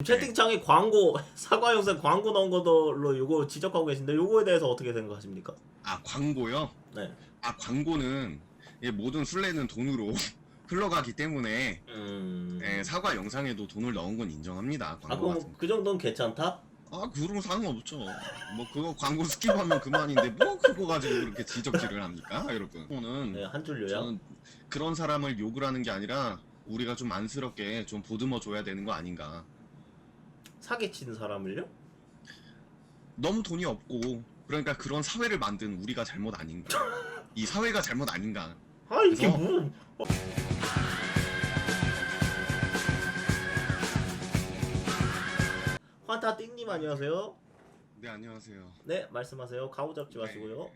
채팅창에 광고 사과 영상 광고 넣은 거로 요거 지적하고 계신데 요거에 대해서 어떻게 생각하십니까? 아, 광고요? 네. 아, 광고는 모든 순례는 돈으로 흘러가기 때문에 사과 영상에도 돈을 넣은 건 인정합니다. 아 광고 같은 그럼 거. 그 정도는 괜찮다? 아, 그런 상관없죠. 뭐 그거 광고 스킵하면 그만인데 뭐 그거 가지고 그렇게 지적질을 합니까, 여러분? 네, 한 줄요요? 저는 그런 사람을 욕을 하는 게 아니라 우리가 좀 안쓰럽게 좀 보듬어 줘야 되는 거 아닌가. 사기친 사람을요? 너무 돈이 없고 그러니까 그런 사회를 만든 우리가 잘못 아닌가. 이 사회가 잘못 아닌가. 아 이게 그래서- 뭐 환타 띵님 안녕하세요. 네, 안녕하세요. 네 말씀하세요. 가오 잡지 마시고요.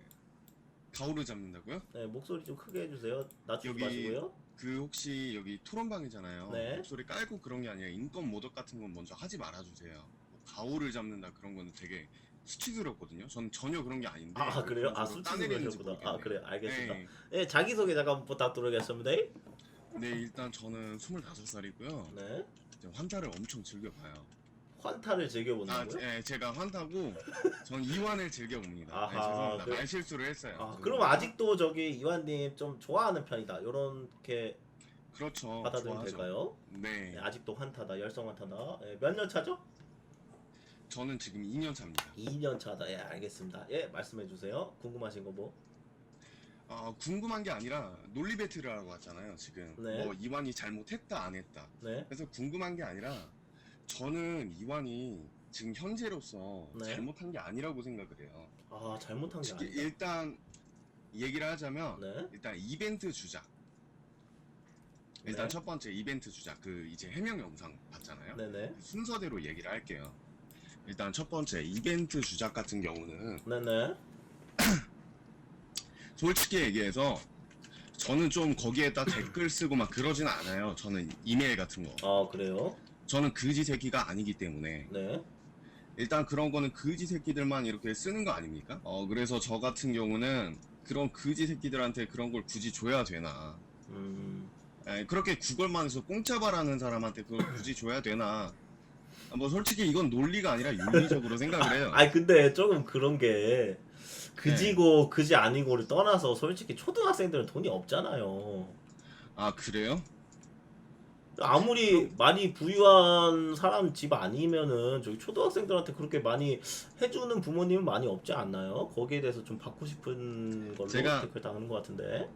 가오를 잡는다고요? 네 목소리 좀 크게 해주세요. 낮추지 여기 마시고요. 그 혹시 여기 토론방이잖아요. 네. 목소리 깔고 그런 게 아니라 인권 모독 같은 건 먼저 하지 말아주세요. 뭐 가오를 잡는다 그런 거는 되게 수치스럽거든요. 전 전혀 그런 게 아닌데. 아 그래요? 아 그런 식으로 따내리는지 수치스러우셨구나. 아 모르겠네. 그래 알겠습니다. 네. 네 자기소개 잠깐 부탁드리겠습니다. 네, 일단 저는 25살이고요. 네 환타를 엄청 즐겨봐요. 환타를 즐겨본다고요? 제가 환타고 전 이완을 즐겨봅니다. 아하, 죄송합니다. 그- 말실수를 했어요. 아 죄송합니다. 그럼 아직도 저기 이완님 좀 좋아하는 편이다. 요렇게 그렇죠. 받아들이면 좋아하죠. 될까요? 네. 네, 아직도 환타다, 열성 환타다. 네, 몇 년 차죠? 저는 지금 2년 차입니다. 2년 차다. 예, 알겠습니다. 예, 말씀해 주세요. 궁금하신 거 뭐? 궁금한 게 아니라 논리 배틀을 하고 왔잖아요. 지금 네. 뭐 이완이 잘못했다 안 했다. 네. 그래서 궁금한 게 아니라 저는 이완이 지금 현재로서 네. 잘못한 게 아니라고 생각을 해요. 아, 잘못한 게 아니다. 일단 얘기를 하자면 네. 일단 이벤트 주작. 일단 네. 첫 번째 이벤트 주작 그 이제 해명 영상 봤잖아요. 네네. 순서대로 얘기를 할게요. 일단 첫 번째 이벤트 주작 같은 경우는 네네. 솔직히 얘기해서 저는 좀 거기에다 댓글 쓰고 막 그러진 않아요. 저는 이메일 같은 거. 아, 그래요? 저는 그지 새끼가 아니기 때문에 네. 일단 그런 거는 그지 새끼들만 이렇게 쓰는 거 아닙니까? 그래서 저 같은 경우는 그런 그지 새끼들한테 그런 걸 굳이 줘야 되나? 그렇게 구걸만 해서 공짜 바라는 사람한테 그걸 굳이 줘야 되나? 뭐 솔직히 이건 논리가 아니라 윤리적으로 생각을 해요. 아니, 근데 조금 그런 게 그지고 그지 아니고를 떠나서 솔직히 초등학생들은 돈이 없잖아요. 아, 그래요? 아무리 많이 부유한 사람 집 아니면은 저기 초등학생들한테 그렇게 많이 해주는 부모님은 많이 없지 않나요? 거기에 대해서 좀 받고 싶은 걸로 제가- 댓글 다는 것 같은데.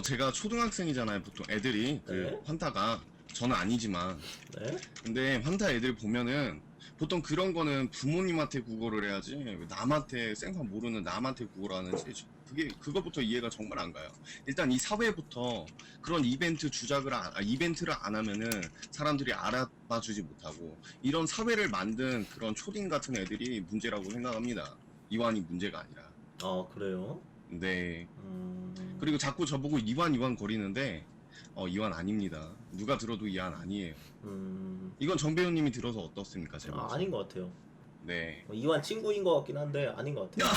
제가 초등학생이잖아요. 보통 애들이 그 네. 환타가 저는 아니지만 네. 근데 환타 애들 보면은 보통 그런 거는 부모님한테 구걸을 해야지 왜 남한테 생판 모르는 남한테 구걸하는지 그거부터 이해가 정말 안 가요. 일단 이 사회부터 그런 이벤트 이벤트를 안 하면은 사람들이 알아봐주지 못하고 이런 사회를 만든 그런 초딩 같은 애들이 문제라고 생각합니다. 이완이 문제가 아니라. 아, 그래요? 네. 그리고 자꾸 저보고 이완 거리는데 이완 아닙니다. 누가 들어도 이완 아니에요. 이건 정 배우님이 들어서 어떻습니까? 제가 아, 아닌 것 같아요. 네. 이완 친구인 것 같긴 한데 아닌 것 같아요.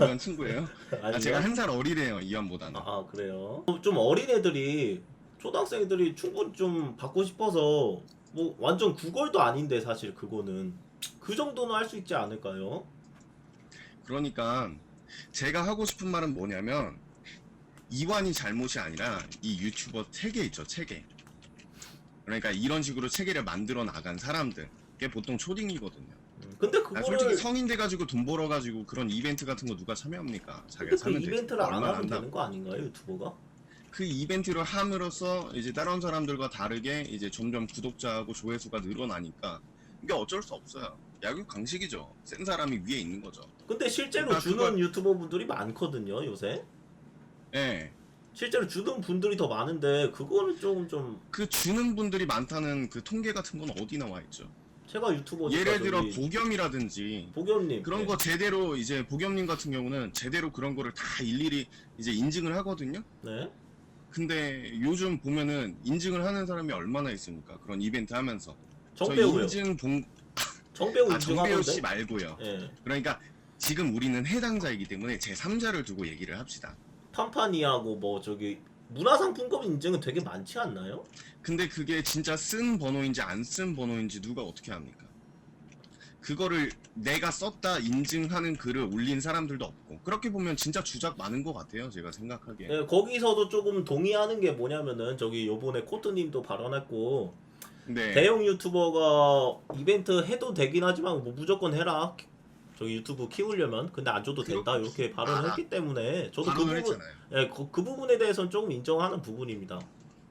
이완 친구예요? 아니요? 제가 한 살 어리래요. 이완보다는. 아, 그래요? 좀 어린 애들이 초등학생 애들이 충분히 좀 받고 싶어서 뭐 완전 구걸도 아닌데 사실 그거는 그 정도는 할 수 있지 않을까요? 그러니까 제가 하고 싶은 말은 뭐냐면 이완이 잘못이 아니라 이 유튜버 체계 있죠. 체계. 그러니까 이런 식으로 체계를 만들어 나간 사람들. 그게 보통 초딩이거든요. 근데 솔직히 그거를 성인 돼가지고 돈 벌어가지고 그런 이벤트 같은 거 누가 참여합니까? 자기가 근데 그 사면 되지. 이벤트를 안 얼마나 하면 한다고. 되는 거 아닌가요, 유튜버가? 그 이벤트를 함으로써 이제 다른 사람들과 다르게 이제 점점 구독자하고 조회수가 늘어나니까 이게 어쩔 수 없어요. 야구 강식이죠. 센 사람이 위에 있는 거죠. 근데 실제로 그러니까 주는 그걸- 유튜버 분들이 많거든요, 요새. 예. 실제로 주는 분들이 더 많은데 그거는 조금 좀 그 주는 분들이 많다는 그 통계 같은 건 어디 나와 있죠? 제가 유튜버니까 예를 들어 저기 보겸이라든지 보겸님 그런 네. 거 제대로 이제 보겸님 같은 경우는 제대로 그런 거를 다 일일이 이제 인증을 하거든요. 네. 근데 요즘 보면은 인증을 하는 사람이 얼마나 있습니까? 그런 이벤트 하면서. 저 정배우요. 인증 정배우 정배우 씨 인증하던데. 말고요. 예. 그러니까 지금 우리는 해당자이기 때문에 제3자를 두고 얘기를 합시다. 판판이하고 뭐 저기 문화상품권 인증은 되게 많지 않나요? 근데 그게 진짜 쓴 번호인지 안 쓴 번호인지 누가 어떻게 합니까? 그거를 내가 썼다 인증하는 글을 올린 사람들도 없고 그렇게 보면 진짜 주작 많은 것 같아요 제가 생각하기에. 예, 거기서도 조금 동의하는 게 뭐냐면은 저기 요번에 코트님도 발언했고 네. 대형 유튜버가 이벤트 해도 되긴 하지만 뭐 무조건 해라. 저기 유튜브 키우려면 근데 안 줘도 된다 이렇게 발언을 했기 때문에 저도 그 발언을 부분 했잖아요. 예, 그 부분에 대해서는 조금 인정하는 부분입니다.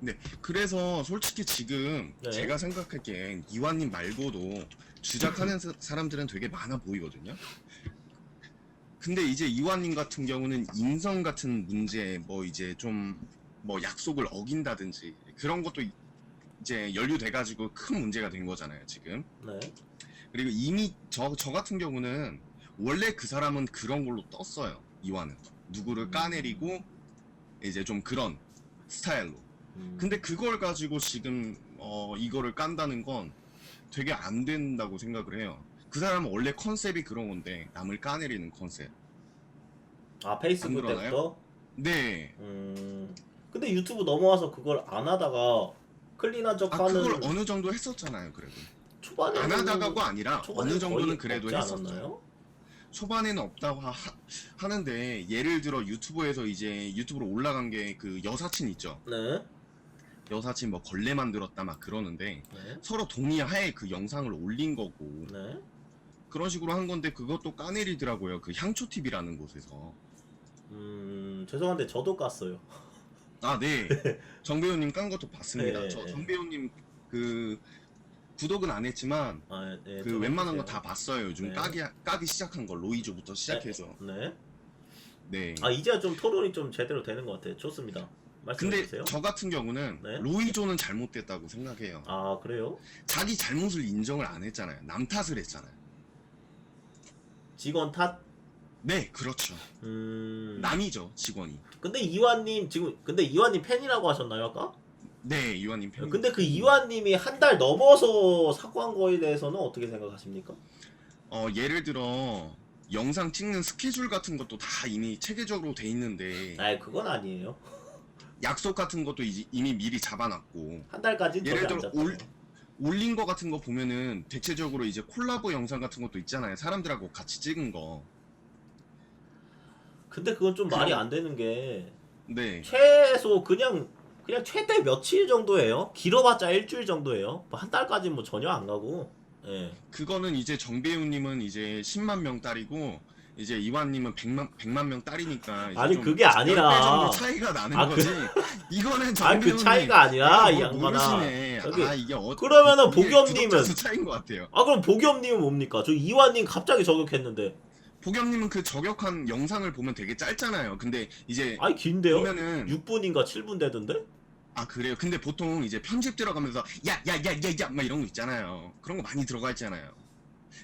네. 그래서 솔직히 지금 네. 제가 생각하기엔 이완님 말고도 주작하는 사람들은 되게 많아 보이거든요. 근데 이제 이완님 같은 경우는 인성 같은 문제 뭐 이제 좀 뭐 약속을 어긴다든지 그런 것도 이제 연루돼가지고 큰 문제가 된 거잖아요 지금. 네. 그리고 이미 저 같은 경우는 원래 그 사람은 그런 걸로 떴어요. 이완은 누구를 까내리고 이제 좀 그런 스타일로. 근데 그걸 가지고 지금 이거를 깐다는 건 되게 안 된다고 생각을 해요. 그 사람은 원래 컨셉이 그런 건데 남을 까내리는 컨셉. 아 페이스북 안 그러나요? 때부터? 네. 근데 유튜브 넘어와서 그걸 안 하다가 클린한 척 아 하는 그걸 어느 정도 했었잖아요. 그래도 초반에 안 하다가가 아니라 어느 정도는 거의 그래도 없지 했었어요. 않았나요? 초반에는 없다고 하는데 예를 들어 유튜브에서 이제 유튜브로 올라간 게 그 여사친 있죠. 네. 여사친 뭐 걸레 만들었다 막 그러는데 네. 서로 동의하에 그 영상을 올린 거고 네. 그런 식으로 한 건데 그것도 까내리더라고요. 그 향초TV라는 곳에서. 죄송한데 저도 깠어요. 아, 네. 정배우님 깐 것도 봤습니다. 네, 저 네. 정배우님 그 구독은 안 했지만 아, 네, 그 좀 웬만한 거 해주세요. 다 봤어요. 요즘 네. 까기 시작한 거 로이조부터 시작해서. 네. 네. 아 이제야 좀 토론이 좀 제대로 되는 것 같아요. 좋습니다. 말씀해 근데 주세요. 저 같은 경우는 네. 로이조는 잘못됐다고 생각해요. 아 그래요? 자기 잘못을 인정을 안 했잖아요. 남 탓을 했잖아요. 직원 탓? 네, 그렇죠. 남이죠, 직원이. 근데 이완님 지금 근데 이완님 팬이라고 하셨나요 아까? 네, 이완님 편. 근데 그 이완님이 한 달 넘어서 사과한 거에 대해서는 어떻게 생각하십니까? 예를 들어 영상 찍는 스케줄 같은 것도 다 이미 체계적으로 돼 있는데 아 그건 아니에요. 약속 같은 것도 이미 미리 잡아놨고 한 달까지는 예를 절대 안 들어 잡아요. 올린 거 같은 거 보면은 대체적으로 이제 콜라보 영상 같은 것도 있잖아요. 사람들하고 같이 찍은 거. 근데 그건 좀 말이 안 되는 게 네. 최소 그냥 최대 며칠 정도예요. 길어봤자 일주일 정도예요. 뭐 한 달까지는 뭐 전혀 안 가고. 예. 그거는 이제 정배우님은 이제 10만 명 딸이고 이제 이완님은 100만 명 딸이니까 이제 아니, 좀 그게 아니라 10배 정도 차이가 나는 아, 거지. 이거는 아니 정배우님 그 차이가 아니라 이 뭐 양반아. 모르시네. 저기, 아 이게 그러면은 이게 복염님은 구독자 수 차이인 것 같아요. 아 그럼 복염님은 뭡니까? 저 이완님 갑자기 저격했는데. 복염님은 그 저격한 영상을 보면 되게 짧잖아요. 근데 이제 아니 긴데요? 보면은 6분인가 7분 되던데? 아 그래요. 근데 보통 이제 편집 들어가면서 야야야야야 막 이런 거 있잖아요. 그런 거 많이 들어가 있잖아요.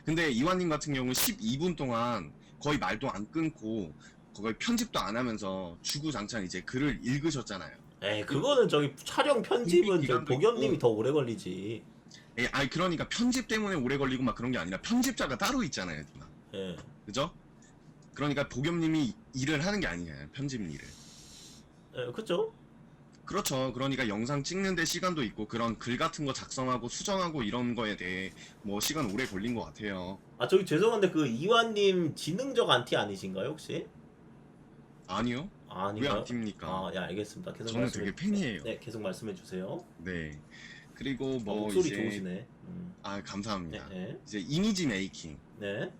근데 이완님 같은 경우는 12분 동안 거의 말도 안 끊고 거의 편집도 안 하면서 주구장창 이제 글을 읽으셨잖아요. 에이 그거는 저기 촬영 편집은 저 기간도 복염님이 있고. 더 오래 걸리지. 아니 그러니까 편집 때문에 오래 걸리고 막 그런 게 아니라 편집자가 따로 있잖아요. 예. 그죠? 그러니까 복염님이 일을 하는 게 아니에요. 편집 일을. 예, 그쵸? 그렇죠. 그러니까 영상 찍는데 시간도 있고 그런 글 같은 거 작성하고 수정하고 이런 거에 대해 뭐 시간 오래 걸린 것 같아요. 아 저기 죄송한데 그 이완님 지능적 안티 아니신가요 혹시? 아니요. 아, 왜 아닌가요? 안 팁니까? 아, 예, 알겠습니다. 계속 저는 되게 팬이에요. 네, 계속 말씀해 주세요. 네. 그리고 아, 뭐 목소리 이제 좋으시네. 아 네, 감사합니다. 네, 이제 이미지 메이킹. 네.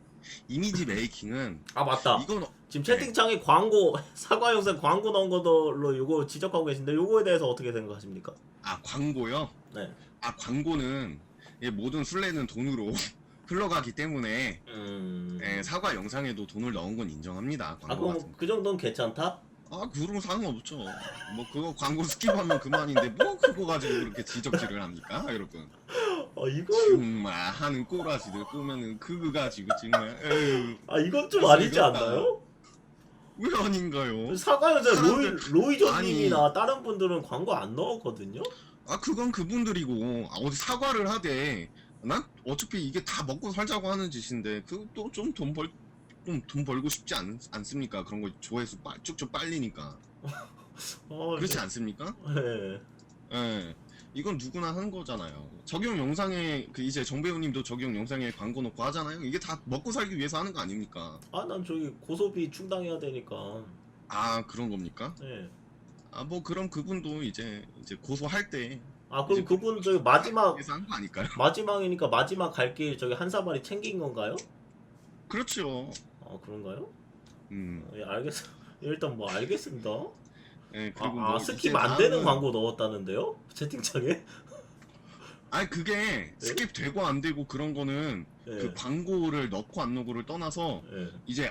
이미지 메이킹은 아 맞다. 이건 지금 채팅창에 광고 사과 영상 광고 넣은 거로 요거 지적하고 계신데 요거에 대해서 어떻게 생각하십니까? 아 광고요? 네. 아 광고는 모든 순례는 돈으로 흘러가기 때문에 사과 영상에도 돈을 넣은 건 인정합니다. 아 광고 같은 그럼 거. 그 정도는 괜찮다? 아 그런 상관없죠. 뭐 그거 광고 스킵하면 그만인데 뭐 그거 가지고 그렇게 지적질을 합니까, 여러분? 이거 정말 하는 꼬라지들 꼬면은 그거 가지고 정말 에휴, 이건 좀 벌써 아니지 늦었다. 않나요? 왜 아닌가요? 사과 영상 사람들- 로이조님이나 다른 분들은 광고 안 넣었거든요. 아 그건 그분들이고 어디 사과를 하되 난 어차피 이게 다 먹고 살자고 하는 짓인데 그것도 좀 돈 벌고 싶지 않습니까? 그런 거 조회수 쭉쭉 빨리니까. 그렇지 않습니까? 네. 예. 이건 누구나 하는 거잖아요. 적용 영상에 그 이제 정배우님도 적용 영상에 광고 넣고 하잖아요. 이게 다 먹고 살기 위해서 하는 거 아닙니까? 아, 난 저기 고소비 충당해야 되니까. 아 그런 겁니까? 네. 아 뭐 그럼 그분도 이제 고소할 때 아, 이제 그럼 그분 저기 마지막 위해서 한 거 아닐까요? 마지막이니까 마지막 갈 길 저기 한 사발이 챙긴 건가요? 그렇죠. 아, 그런가요? 음. 예, 알겠어. 일단 뭐 알겠습니다. 예 그리고 아, 뭐 스킵 이제 안 되는 다음은 광고 넣었다는데요? 채팅창에? 아니 그게 네? 스킵 되고 안 되고 그런 거는 예. 그 광고를 넣고 안 넣고를 떠나서 예. 이제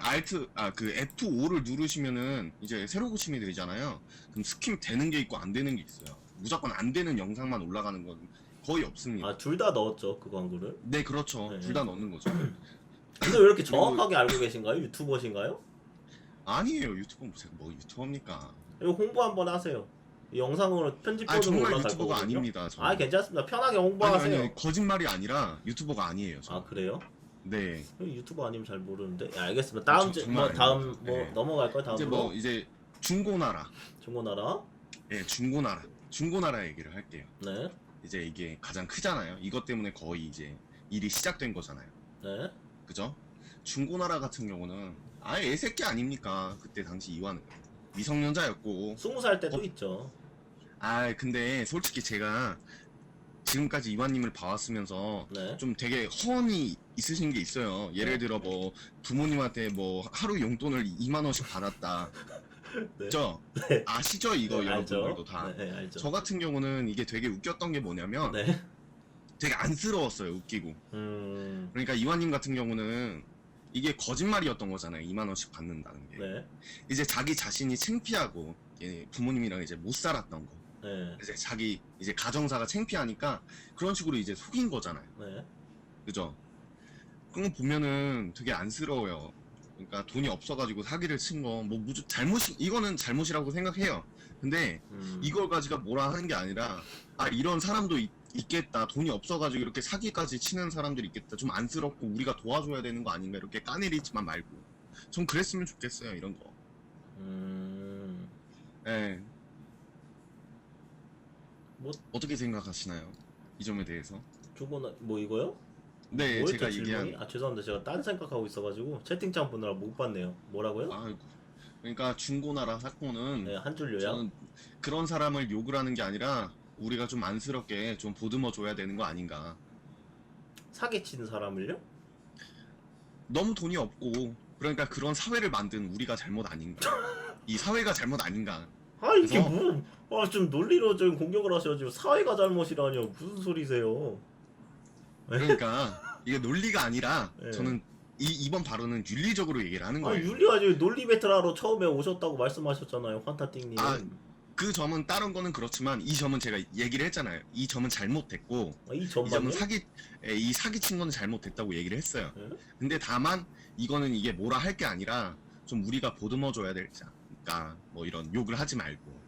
그 F5를 누르시면은 이제 새로 고침이 되잖아요. 그럼 스킵 되는 게 있고 안 되는 게 있어요. 무조건 안 되는 영상만 올라가는 건 거의 없습니다. 아, 둘 다 넣었죠, 그 광고를. 네 그렇죠. 네. 둘 다 넣는 거죠. 근데 왜 이렇게 정확하게 알고 계신가요? 유튜버신가요? 아니에요. 유튜버 제가 뭐 유튜버입니까? 이거 홍보 한번 하세요. 이 영상으로 편집 아 버전으로 정말 올라갈 유튜버가 거거든요. 아닙니다. 저는. 아, 괜찮습니다. 편하게 아니, 홍보하세요. 아니 거짓말이 아니라 유튜버가 아니에요. 저. 아, 그래요? 네. 유튜버 아니면 잘 모르는데. 예, 알겠습니다. 다음 정말 뭐 다음 아닙니다. 뭐 네. 넘어갈 거예요. 이제 다음으로. 뭐 이제 중고나라. 중고나라. 예, 중고나라 얘기를 할게요. 네. 이제 이게 가장 크잖아요. 이것 때문에 거의 이제 일이 시작된 거잖아요. 네. 그죠? 중고나라 같은 경우는 아예 애새끼 아닙니까? 그때 당시 이완은 미성년자였고 20살 때도 있죠. 아 근데 솔직히 제가 지금까지 이완님을 봐왔으면서 네. 좀 되게 허언이 있으신 게 있어요. 예를 들어 뭐 부모님한테 뭐 하루 용돈을 2만 원씩 받았다. 네. 저 네. 아시죠 이거 네, 여러분들도 알죠. 다. 네, 알죠. 저 같은 경우는 이게 되게 웃겼던 게 뭐냐면 네. 되게 안쓰러웠어요. 웃기고. 음. 그러니까 이완님 같은 경우는 이게 거짓말이었던 거잖아요. 2만 원씩 받는다는 게. 네. 이제 자기 자신이 창피하고 부모님이랑 이제 못 살았던 거. 네. 이제 자기 이제 가정사가 창피하니까 그런 식으로 이제 속인 거잖아요. 네. 그죠? 그런 거 보면은 되게 안쓰러워요. 그러니까 돈이 없어가지고 사기를 친 거 뭐 이거는 잘못이라고 생각해요. 근데 이걸 가지고 뭐라 하는 게 아니라 아 이런 사람도 있겠다. 돈이 없어가지고 이렇게 사기까지 치는 사람들이 있겠다. 좀 안쓰럽고 우리가 도와줘야 되는 거 아닌가 이렇게 까내리지만 말고 전 그랬으면 좋겠어요. 이런 거. 예. 뭐 어떻게 생각하시나요? 이 점에 대해서? 중고나 뭐 이거요? 네, 뭐였죠, 제가 질문이? 얘기한 아, 죄송합니다. 제가 딴 생각하고 있어가지고 채팅창 보느라 못 봤네요. 뭐라고요? 아이고. 그러니까 중고나라 사건은 네, 한 줄 요약. 저는 그런 사람을 욕을 하는 게 아니라 우리가 좀 안쓰럽게 좀 보듬어 줘야 되는 거 아닌가. 사기친 사람을요? 너무 돈이 없고 그러니까 그런 사회를 만든 우리가 잘못 아닌가. 이 사회가 잘못 아닌가. 아, 이게 그래서- 뭐? 아, 좀 논리로 좀 공격을 하셔가지고 사회가 잘못이라뇨. 무슨 소리세요? 그러니까 이게 논리가 아니라 네. 저는 이번 발언은 윤리적으로 얘기를 하는 아, 거예요. 윤리가지고 논리 배틀하러 처음에 오셨다고 말씀하셨잖아요, 환타띵님. 아, 그 점은 다른 거는 그렇지만 이 점은 제가 얘기를 했잖아요. 이 점은 잘못됐고 이 이 전반요? 점은 이 사기친 거는 잘못됐다고 얘기를 했어요. 네? 근데 다만 이거는 이게 뭐라 할 게 아니라 좀 우리가 보듬어 줘야 되지 않을까. 뭐 이런 욕을 하지 말고.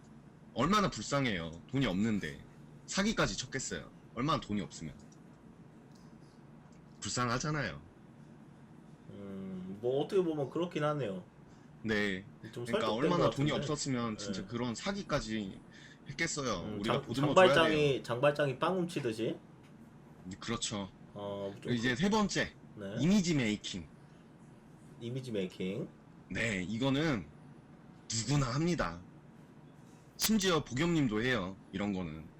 얼마나 불쌍해요. 돈이 없는데 사기까지 쳤겠어요. 얼마나 돈이 없으면. 불쌍하잖아요. 뭐 어떻게 보면 그렇긴 하네요. 네. 좀 그러니까 설득된 얼마나 것 돈이 같은데. 없었으면 진짜 네. 그런 사기까지 했겠어요. 우리가 보듬어 줘야 돼요. 장발장이 빵 훔치듯이. 그렇죠. 좀 이제 세 번째 네. 이미지 메이킹. 이미지 메이킹. 네, 이거는 누구나 합니다. 심지어 복염님도 해요. 이런 거는.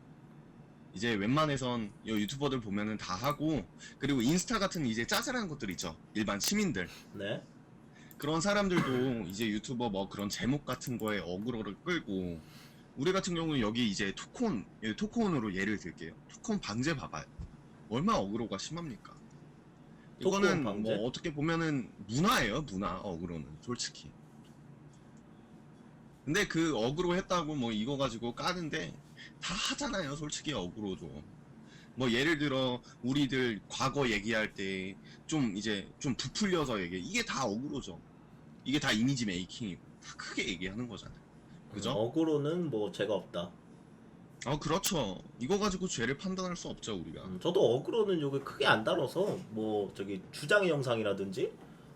이제 웬만해선 유튜버들 보면은 다 하고 그리고 인스타 같은 이제 짜잘한 것들 있죠. 일반 시민들. 네. 그런 사람들도 이제 유튜버 뭐 그런 제목 같은 거에 어그로를 끌고 우리 같은 경우는 여기 이제 토크온으로 예를 들게요. 토크온 방제 봐봐요. 얼마나 어그로가 심합니까? 토크온 이거는 방제? 뭐 어떻게 보면은 문화예요. 문화 어그로는 솔직히. 근데 그 어그로 했다고 뭐 이거 가지고 까는데 다 하잖아요. 솔직히 어그로죠. 뭐 예를 들어 우리들 과거 얘기할 때 좀 이제 좀 부풀려서 이게 다 어그로죠. 이게 다 이미지 메이킹이고 다 크게 얘기하는 거잖아요. 그죠? 어그로는 뭐 죄가 없다. 그렇죠. 이거 가지고 죄를 판단할 수 없죠 우리가. 저도 어그로는 요게 크게 안 다뤄서 뭐 저기 주장의 영상이라든지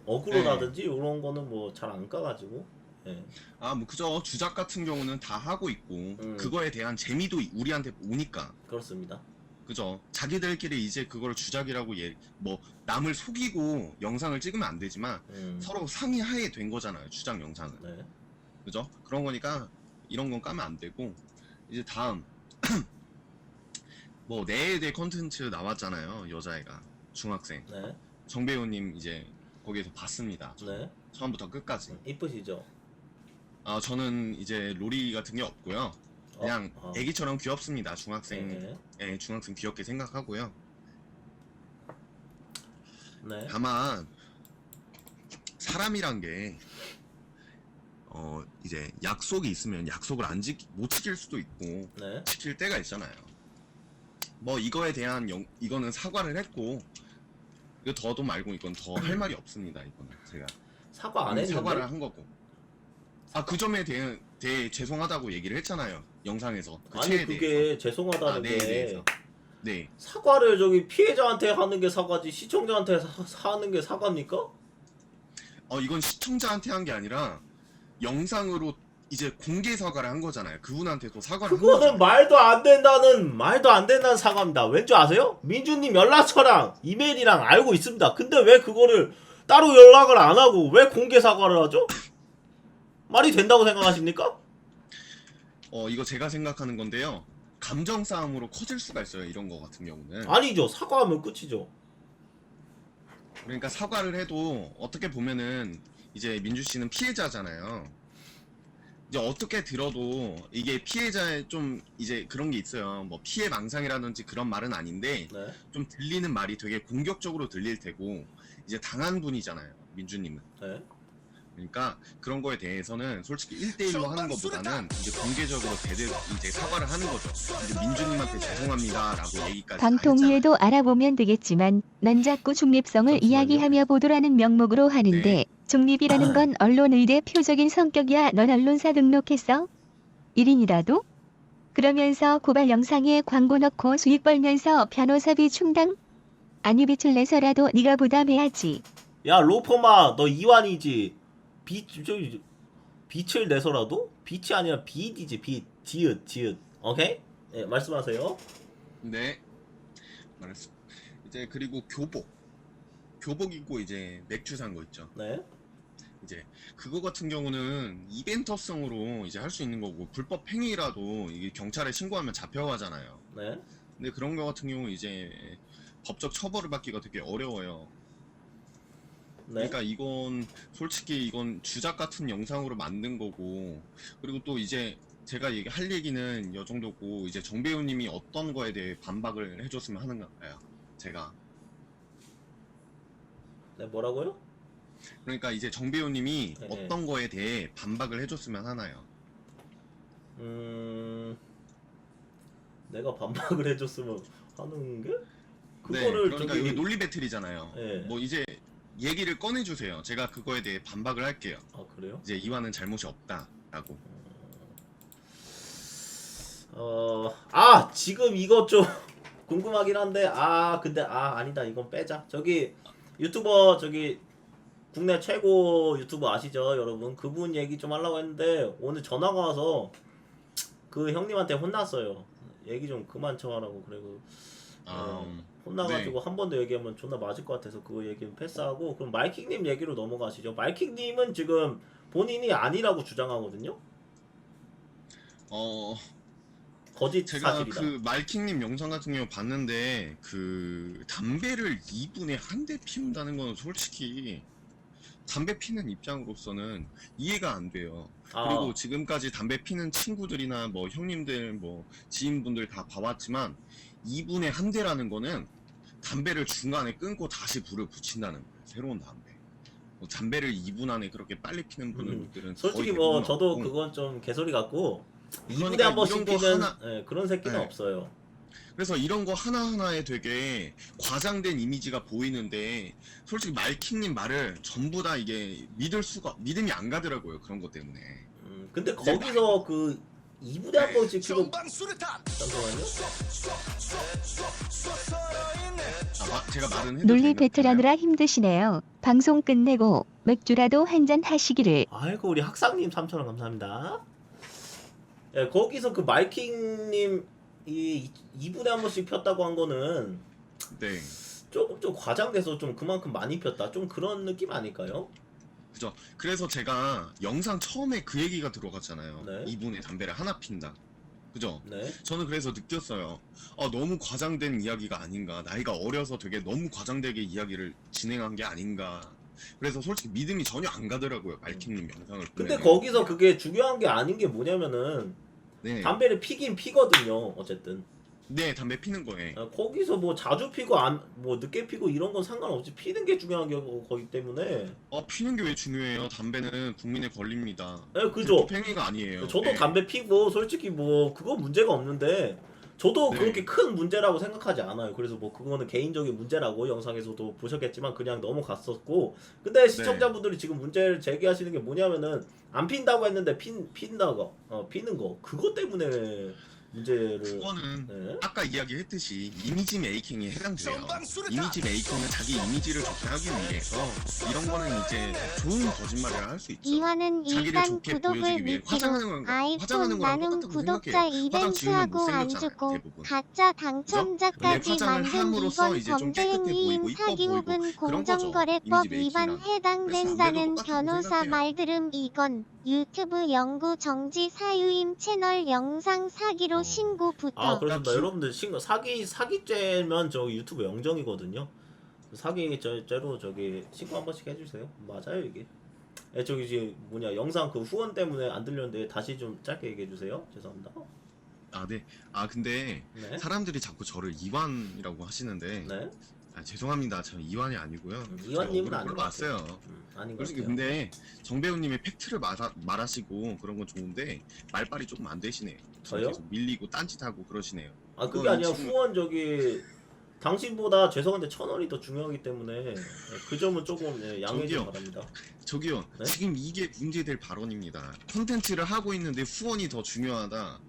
어그로라든지 이런 거는 뭐 잘 안 까가지고. 예. 아, 뭐 그죠. 주작 같은 경우는 다 하고 있고 그거에 대한 재미도 우리한테 오니까. 그렇습니다. 그죠. 자기들끼리 이제 그걸 주작이라고 뭐 남을 속이고 영상을 찍으면 안 되지만 서로 상의하에 된 거잖아요. 주작 영상은. 네. 그죠? 그런 거니까 이런 건 까면 안 되고. 이제 다음 뭐 내외대 컨텐츠 나왔잖아요. 여자애가 중학생. 네. 정배우님 이제 거기에서 봤습니다. 네. 처음부터 끝까지. 이쁘시죠? 아, 저는 이제 로리 같은 게 없고요. 그냥 애기처럼 귀엽습니다. 중학생. 네. 예, 중학생 귀엽게 생각하고요. 네. 다만 사람이란 게 이제 약속이 있으면 약속을 못 지킬 수도 있고 네. 지킬 때가 있잖아요. 뭐 이거에 대한 이거는 사과를 했고 이거 더도 말고 이건 더 할 말이 없습니다. 이거는 제가 사과 안 이미 했는데? 사과를 한 거고. 아, 그 점에 대해 죄송하다고 얘기를 했잖아요. 영상에서. 그 아니 체에 그게 대해서. 죄송하다는 네, 게 대해서. 네. 사과를 저기 피해자한테 하는 게 사과지 시청자한테 하는 게 사과입니까? 이건 시청자한테 한 게 아니라 영상으로 이제 공개 사과를 한 거잖아요. 그분한테도 사과를 한 그거는 거잖아요. 말도 안 된다는 사과입니다. 왠지 아세요? 민주님 연락처랑 이메일이랑 알고 있습니다. 근데 왜 그거를 따로 연락을 안 하고 왜 공개 사과를 하죠? 말이 된다고 생각하십니까? 이거 제가 생각하는 건데요. 감정 싸움으로 커질 수가 있어요. 이런 거 같은 경우는. 아니죠. 사과하면 끝이죠. 그러니까 사과를 해도 어떻게 보면은 이제 민주 씨는 피해자잖아요. 이제 어떻게 들어도 이게 피해자의 좀 이제 그런 게 있어요. 뭐 피해 망상이라든지 그런 말은 아닌데 네. 좀 들리는 말이 되게 공격적으로 들릴 테고 이제 당한 분이잖아요. 민주님은. 네. 그러니까 그런 거에 대해서는 솔직히 1대1로 하는 것보다는 이제 공개적으로 이제 사과를 하는 거죠. 이제 민주님한테 죄송합니다 라고 얘기까지 방통위에도 알아보면 되겠지만 넌 자꾸 중립성을 잠시만요. 이야기하며 보도라는 명목으로 하는데 네. 중립이라는 건 언론의 대표적인 성격이야. 넌 언론사 등록했어? 1인이라도? 그러면서 고발 영상에 광고 넣고 수익 벌면서 변호사비 충당? 아니 빛을 내서라도 네가 부담해야지. 야 로퍼마 너 이완이지. 빛을 내서라도? 빛이 아니라 빛이지. 빛. 지읒. 오케이? 네, 말씀하세요. 네, 말했어. 이제 그리고 교복 입고 이제 맥주 산 거 있죠. 네. 이제 그거 같은 경우는 이벤터성으로 이제 할 수 있는 거고 불법 행위라도 이게 경찰에 신고하면 잡혀가잖아요. 네. 근데 그런 거 같은 경우 이제 법적 처벌을 받기가 되게 어려워요. 네. 그러니까 이건 솔직히 이건 주작 같은 영상으로 만든 거고 그리고 또 이제 제가 할 얘기는 요 정도고 이제 정배우님이 어떤 거에 대해 반박을 해줬으면 하는 건가요? 제가 네, 뭐라고요? 그러니까 이제 정배우님이 네. 어떤 거에 대해 반박을 해줬으면 하나요? 내가 반박을 해줬으면 하는 게? 네, 그거를 그러니까 저기 이게 논리 배틀이잖아요. 네. 뭐 이제 얘기를 꺼내주세요. 제가 그거에 대해 반박을 할게요. 아 그래요? 이제 이완은 잘못이 없다라고. 지금 이거 좀 궁금하긴 한데 근데 아니다 이건 빼자. 저기 유튜버 저기 국내 최고 유튜버 아시죠 여러분? 그분 얘기 좀 하려고 했는데 오늘 전화가 와서 그 형님한테 혼났어요. 얘기 좀 그만 쳐하라고. 그리고 혼나가지고 네. 한 번 더 얘기하면 존나 맞을 것 같아서 그거 얘기는 패스하고 그럼 마이킹님 얘기로 넘어가시죠. 마이킹님은 지금 본인이 아니라고 주장하거든요. 거짓 제가 사실이다. 그 말킹님 영상 같은 경우 봤는데 그 담배를 2분에 한 대 피운다는 건 솔직히 담배 피는 입장으로서는 이해가 안 돼요. 그리고 지금까지 담배 피는 친구들이나 뭐 형님들 뭐 지인분들 다 봐왔지만 2분에 한 대라는 거는 담배를 중간에 끊고 다시 불을 붙인다는 거예요. 새로운 담배. 담배를 2분 안에 그렇게 빨리 피는 분들은 솔직히 거의 뭐 대부분 저도 없고. 그건 좀 개소리 같고 2분에 그러니까 한 번씩 이런 거 피는 하나- 그런 새끼는 네. 없어요. 그래서 이런 거 하나하나에 되게 과장된 이미지가 보이는데 솔직히 말킹님 말을 전부 다 이게 믿음이 안 가더라고요. 그런 것 때문에. 근데 거기서 그 2분에 한 번씩 키고 정방수류탄 잠깐만요. 제가 말은 해도 논리 되나요? 배틀하느라 힘드시네요. 방송 끝내고 맥주라도 한잔 하시기를. 아이고 우리 학상님 3,000원 감사합니다. 예, 거기서 그 마이킹님 이 2분에 한 번씩 폈다고 한 거는 네. 조금 좀 과장돼서 좀 그만큼 많이 폈다. 좀 그런 느낌 아닐까요? 그죠. 그래서 제가 영상 처음에 그 얘기가 들어갔잖아요. 네. 이분의 담배를 하나 핀다. 그죠? 네. 저는 그래서 느꼈어요. 너무 과장된 이야기가 아닌가. 나이가 어려서 되게 너무 과장되게 이야기를 진행한 게 아닌가. 그래서 솔직히 믿음이 전혀 안 가더라고요. 말킹님 영상을 근데 보면은. 거기서 그게 중요한 게 아닌 게 뭐냐면은 네. 담배를 피긴 피거든요. 어쨌든. 네, 담배 피는 거예요. 거기서 뭐 자주 피고 뭐 늦게 피고 이런 건 상관없이 피는 게 중요한 거기 때문에. 피는 게 왜 중요해요? 담배는 국민의 권리입니다. 네, 그죠. 팽이가 아니에요. 저도 네. 담배 피고 솔직히 뭐 그거 문제가 없는데 저도 네. 그렇게 큰 문제라고 생각하지 않아요. 그래서 뭐 그거는 개인적인 문제라고 영상에서도 보셨겠지만 그냥 넘어갔었고, 근데 시청자분들이 지금 문제를 제기하시는 게 뭐냐면은 안 핀다고 했는데 핀다고 피는 거 그것 때문에 문제를. 그거는 네. 아까 이야기했듯이 이미지 메이킹에 해당돼요. 정방수류탄 이미지 메이킹은 자기 이미지를 좋게 하기 위해서 이런 거는 이제 좋은 거짓말을 할 수 있죠. 이완은 자기를 일단 좋게 구독을 보여주기 위해 밑으로 화장하는 아이폰 거랑 나눔 똑같다고 구독자 생각해요. 화장 지우면 이벤트하고 안 못생겼잖아요, 주고 대부분. 가짜 당첨자까지 화장을 만든 함으로써 이건 이제 좀 깨끗해 범죄행위인 보이고 이뻐 사기 보이고 혹은 그런 거죠. 공정거래법 이미지 위반 메이킹이랑. 해당된다는 그래서 변호사 생각해요. 말들음. 이건 유튜브 영구 정지 사유임. 채널 영상 사기로 신고부터. 아 그렇습니다. 기- 여러분들 사기죄면 저 유튜브 영정이거든요. 사기죄로 저기 신고 한 번씩 해주세요. 맞아요 이게. 저기 이제 뭐냐 영상 그 후원 때문에 안 들렸는데 다시 좀 짧게 얘기해 주세요. 죄송합니다. 네. 근데 네. 사람들이 자꾸 저를 이완이라고 하시는데 네. 죄송합니다. 저는 이완이 아니고요. 이완님은 제가 아닌 억울로 것 같아요. 왔어요. 아닌 것 솔직히 같아요. 근데 정배우님이 팩트를 말하시고 그런 건 좋은데 말빨이 조금 안 되시네요. 저요? 계속 밀리고 딴짓하고 그러시네요. 그게 그거 아니라 지금- 후원 저기 당신보다 죄송한데 1,000원이 더 중요하기 때문에 그 점은 조금 양해 좀 저기요. 바랍니다. 저기요. 네? 지금 이게 문제될 발언입니다. 콘텐츠를 하고 있는데 후원이 더 중요하다.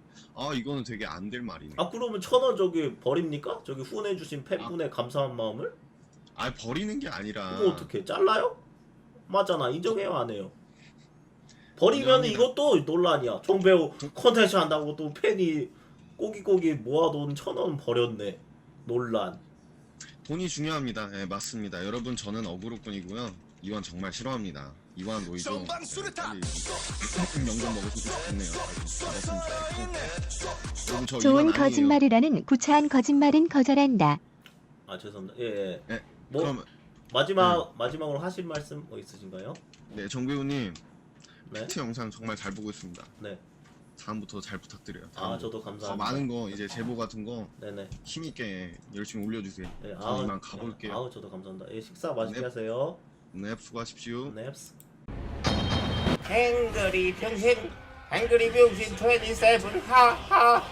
이거는 되게 안 될 말이네. 그러면 1,000원 저기 버립니까? 저기 후원해주신 팬분의 감사한 마음을? 버리는 게 아니라 그거 어떻게 잘라요? 맞잖아. 인정해요 안 해요? 버리면 인정합니다. 이것도 논란이야. 정배우 콘텐츠 한다고 또 팬이 꼬기꼬기 모아놓은 1,000원 버렸네. 논란. 돈이 중요합니다. 네, 맞습니다. 여러분 저는 어그로꾼이고요. 이완 정말 싫어합니다. 이완 노이죠. 정방수류탄 빨리 영점 먹었으면 좋겠네요. 먹었으면 좋겠고. 여러분 저 좋은 이완 아니에요. 거짓말이라는 구차한 거짓말은 거절한다. 죄송합니다. 예. 네, 뭐 그럼 마지막으로 하실 말씀 뭐 있으신가요? 네 정배우님 네. 팩트 영상 정말 잘 보고 있습니다. 네. 다음부터 잘 부탁드려요. 다음부터. 저도 더 감사합니다. 많은 거 이제 제보 같은 거 네네. 힘있게 열심히 올려주세요. 네, 저는 이만 가볼게요. 저도 감사합니다. 식사 맛있게 네. 하세요. 네, 수고하십시오. 넵스. 행거리 병신, 행거리 병신 27 하하.